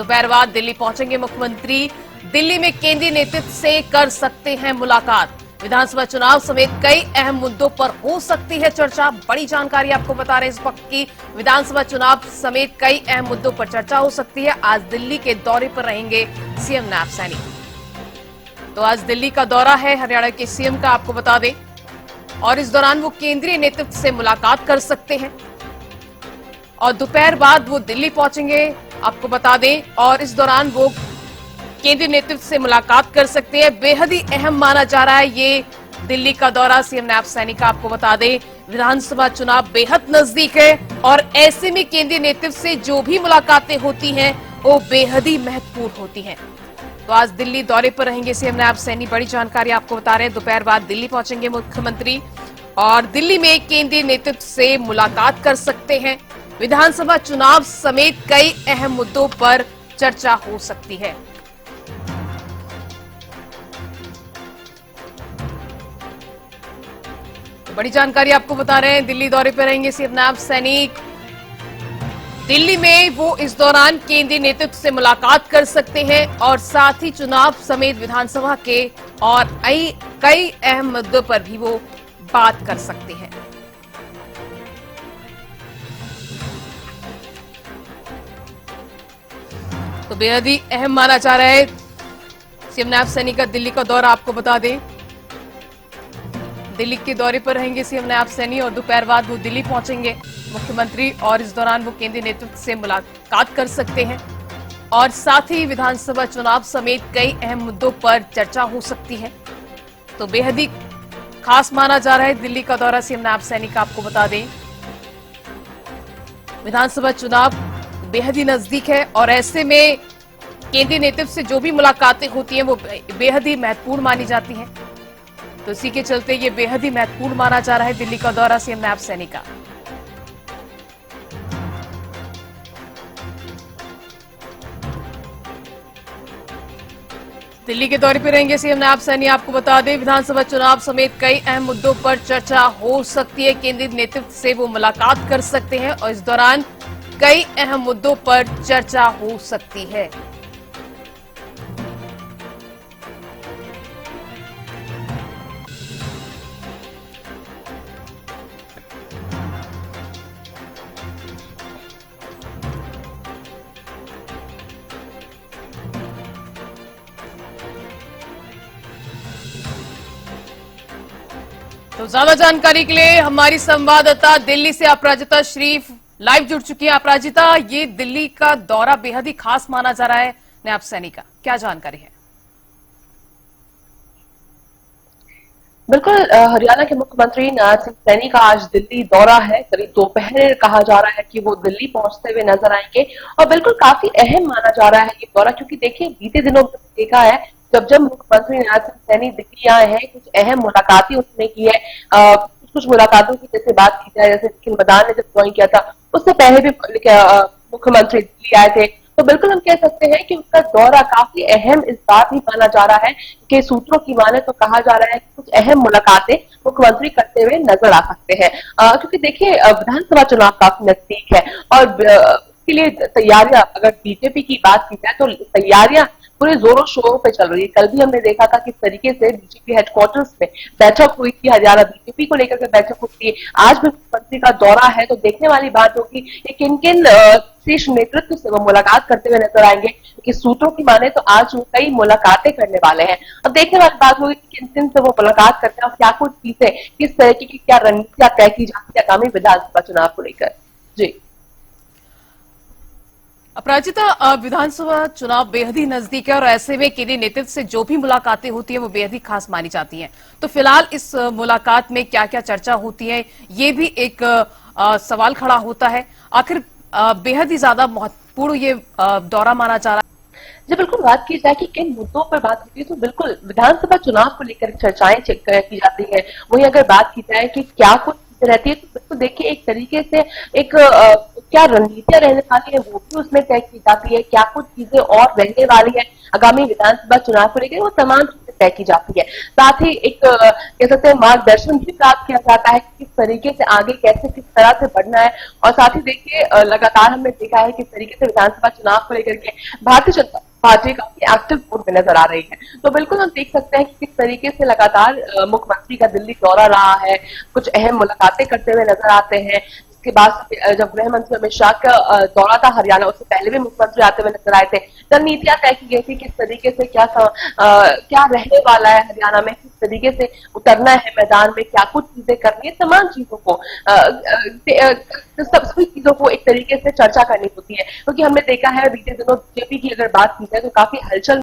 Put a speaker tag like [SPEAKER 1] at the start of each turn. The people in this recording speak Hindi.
[SPEAKER 1] दोपहर बाद दिल्ली पहुंचेंगे मुख्यमंत्री। दिल्ली में केंद्रीय नेतृत्व से कर सकते हैं मुलाकात। विधानसभा चुनाव समेत कई अहम मुद्दों पर हो सकती है चर्चा। बड़ी जानकारी आपको बता रहे हैं इस वक्त की विधानसभा चुनाव समेत कई अहम मुद्दों पर चर्चा हो सकती है। आज दिल्ली के दौरे पर रहेंगे सीएम नैब सैनी। तो आज दिल्ली का दौरा है हरियाणा के सीएम का, आपको बता दें, और इस दौरान वो केंद्रीय नेतृत्व से मुलाकात कर सकते हैं और दोपहर बाद वो दिल्ली पहुंचेंगे, आपको बता दें, और इस दौरान वो केंद्रीय नेतृत्व से मुलाकात कर सकते हैं। बेहद ही अहम माना जा रहा है ये दिल्ली का दौरा सीएम नैब सैनी का। आपको बता दें, विधानसभा चुनाव बेहद नजदीक है और ऐसे में केंद्रीय नेतृत्व से जो भी मुलाकातें होती हैं वो बेहद ही महत्वपूर्ण होती हैं। तो आज दिल्ली दौरे पर रहेंगे सीएम नैब सैनी। बड़ी जानकारी आपको बता रहे हैं, दोपहर बाद दिल्ली पहुंचेंगे मुख्यमंत्री और दिल्ली में केंद्रीय नेतृत्व से मुलाकात कर सकते हैं। विधानसभा चुनाव समेत कई अहम मुद्दों पर चर्चा हो सकती है। तो बड़ी जानकारी आपको बता रहे हैं, दिल्ली दौरे पर रहेंगे सीएम नैब सैनी। दिल्ली में वो इस दौरान केंद्रीय नेतृत्व से मुलाकात कर सकते हैं और साथ ही चुनाव समेत विधानसभा के और कई अहम मुद्दों पर भी वो बात कर सकते हैं। तो बेहद ही अहम माना जा रहा है सीएम नैब सैनी का दिल्ली का दौरा। आपको बता दें, दिल्ली के दौरे पर रहेंगे सीएम नैब सैनी और दोपहर बाद वो दिल्ली पहुंचेंगे मुख्यमंत्री और इस दौरान वो केंद्रीय नेतृत्व से मुलाकात कर सकते हैं और साथ ही विधानसभा चुनाव समेत कई अहम मुद्दों पर चर्चा हो सकती है। तो बेहद ही खास माना जा रहा है दिल्ली का दौरा सीएम नैब सैनी का। आपको बता दें, विधानसभा चुनाव बेहद ही नजदीक है और ऐसे में केंद्रीय नेतृत्व से जो भी मुलाकातें होती हैं वो बेहद ही महत्वपूर्ण मानी जाती हैं। तो इसी के चलते ये बेहद ही महत्वपूर्ण माना जा रहा है दिल्ली का दौरा सीएम नैब सैनी का। दिल्ली के दौरे पर रहेंगे सीएम नैब सैनी। आपको बता दें, विधानसभा चुनाव समेत कई अहम मुद्दों पर चर्चा हो सकती है। केंद्रीय नेतृत्व से वो मुलाकात कर सकते हैं और इस दौरान कई अहम मुद्दों पर चर्चा हो सकती है। तो ज्यादा जानकारी के लिए हमारी संवाददाता दिल्ली से अपराजिता शरीफ लाइव जुड़ चुकी है। अपराजिता, ये दिल्ली का दौरा बेहद ही खास माना जा रहा है नैब सैनी का, क्या जानकारी है?
[SPEAKER 2] बिल्कुल, हरियाणा के मुख्यमंत्री नैब सिंह सैनी का आज दिल्ली दौरा है। करीब दोपहर कहा जा रहा है कि वो दिल्ली पहुंचते हुए नजर आएंगे और बिल्कुल काफी अहम माना जा रहा है ये दौरा, क्योंकि देखिए बीते दिनों में देखा है जब मुख्यमंत्री नैब सिंह सैनी दिल्ली आए हैं, कुछ अहम मुलाकातें उसने की है। कुछ मुलाकातों की जैसे बात की जाए, जैसे निखिल मदान ने जब ज्वाइन किया था उससे पहले भी मुख्यमंत्री दिल्ली आए थे। तो बिल्कुल हम कह सकते हैं कि उसका दौरा काफी अहम इस बात भी माना जा रहा है कि सूत्रों की माने तो कहा जा रहा है कि कुछ अहम मुलाकातें मुख्यमंत्री करते हुए नजर आ सकते हैं, क्योंकि देखिए विधानसभा चुनाव काफी नजदीक है और उसके लिए तैयारियां, अगर बीजेपी की बात की जाए तो तैयारियां पूरे जोरों शोरों पे चल रही है। कल भी हमने देखा था किस तरीके से बीजेपी हेडक्वार्टर्स में बैठक हुई थी, हरियाणा बीजेपी को लेकर के बैठक हुई थी। आज भी मुख्यमंत्री का दौरा है तो देखने वाली बात होगी कि किन किन शीर्ष नेतृत्व से वो मुलाकात करते हुए नजर आएंगे, क्योंकि सूत्रों की माने तो आज वो कई मुलाकातें करने वाले हैं। अब देखने वाली बात होगी कि किन किन से वो मुलाकात करते हैं और क्या कुछ चीजें, किस तरीके की क्या रणनीतियां तय की जाती है आगामी विधानसभा चुनाव को लेकर। जी
[SPEAKER 1] अपराजिता, विधानसभा चुनाव बेहद ही नजदीक है और ऐसे में केंद्रीय नेतृत्व से जो भी मुलाकातें होती हैं वो बेहद ही खास मानी जाती हैं। तो फिलहाल इस मुलाकात में क्या क्या चर्चा होती है, ये भी एक सवाल खड़ा होता है। आखिर बेहद ही ज्यादा महत्वपूर्ण ये दौरा माना जा रहा है।
[SPEAKER 2] जब बिल्कुल बात की जाए कि किन मुद्दों पर बात होती है तो बिल्कुल विधानसभा चुनाव को लेकर चर्चाएं की जाती है। वहीं अगर बात की जाए कि क्या कुछ रहती है तो बिल्कुल देखिए एक तरीके से एक क्या रणनीतियां रहने वाली है वो भी उसमें तय की जाती है, क्या कुछ चीजें और रहने वाली है आगामी विधानसभा चुनाव को लेकर, वो तमाम चीजें तय की जाती है। साथ ही एक कह सकते हैं मार्गदर्शन भी प्राप्त किया जाता है कि किस तरीके से आगे कैसे किस तरह से बढ़ना है। और साथ ही देखिए लगातार हमने देखा है किस तरीके से विधानसभा चुनाव को लेकर के भारतीय जनता पार्टी काफी एक्टिव मोड में नजर आ रही है। तो बिल्कुल हम देख सकते हैं कि किस तरीके से लगातार मुख्यमंत्री का दिल्ली दौरा रहा है, कुछ अहम मुलाकातें करते हुए नजर आते हैं। इसके बाद जब गृह मंत्री अमित शाह का दौरा था हरियाणा, उससे पहले भी मुख्यमंत्री आते हुए नजर आए थे। रणनीतियां तय की गई थी किस तरीके से क्या रहने वाला है हरियाणा में, किस तरीके से उतरना है मैदान में, क्या कुछ चीजें करनी है, तमाम चीजों को सभी चीजों को एक तरीके से चर्चा करनी होती है। क्योंकि हमने देखा है बीते दिनों बीजेपी की अगर बात की जाए तो काफी हलचल